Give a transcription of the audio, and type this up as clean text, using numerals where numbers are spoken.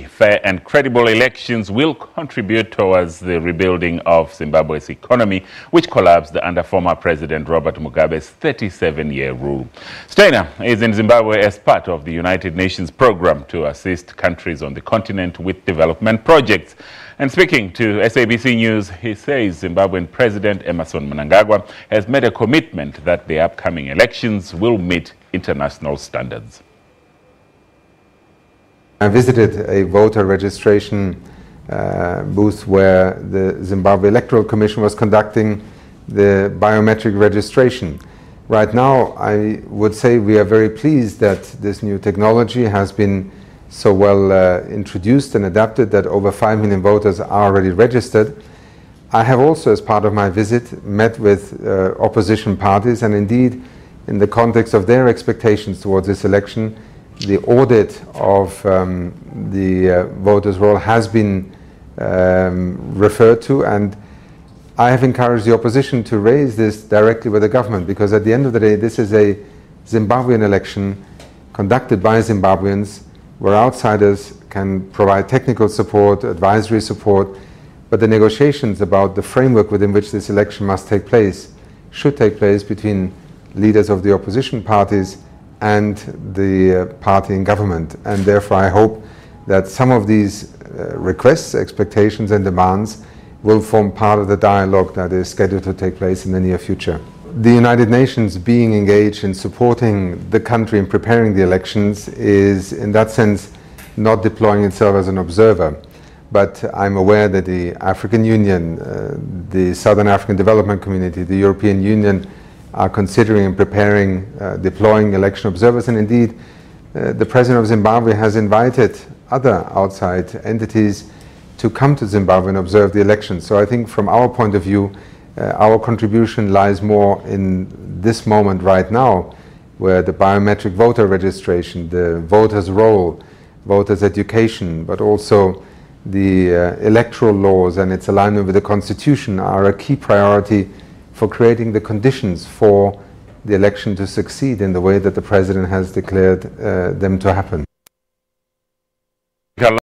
Fair and credible elections will contribute towards the rebuilding of Zimbabwe's economy, which collapsed under former President Robert Mugabe's 37-year rule. Steiner is in Zimbabwe as part of the United Nations program to assist countries on the continent with development projects. And speaking to SABC News, he says Zimbabwean President Emmerson Mnangagwa has made a commitment that the upcoming elections will meet international standards. I visited a voter registration booth where the Zimbabwe Electoral Commission was conducting the biometric registration. Right now, I would say we are very pleased that this new technology has been so well introduced and adapted that over 5 million voters are already registered. I have also, as part of my visit, met with opposition parties, and indeed, in the context of their expectations towards this election, the audit of the voters' roll has been referred to, and I have encouraged the opposition to raise this directly with the government, because at the end of the day this is a Zimbabwean election conducted by Zimbabweans where outsiders can provide technical support, advisory support, but the negotiations about the framework within which this election must take place should take place between leaders of the opposition parties and the party in government. And therefore I hope that some of these requests, expectations and demands will form part of the dialogue that is scheduled to take place in the near future. The United Nations being engaged in supporting the country in preparing the elections is in that sense not deploying itself as an observer. But I'm aware that the African Union, the Southern African Development Community, the European Union are considering and preparing, deploying election observers, and indeed the President of Zimbabwe has invited other outside entities to come to Zimbabwe and observe the elections. So I think from our point of view, our contribution lies more in this moment right now, where the biometric voter registration, the voters' roll, voters' education, but also the electoral laws and its alignment with the Constitution are a key priority for creating the conditions for the election to succeed in the way that the President has declared them to happen.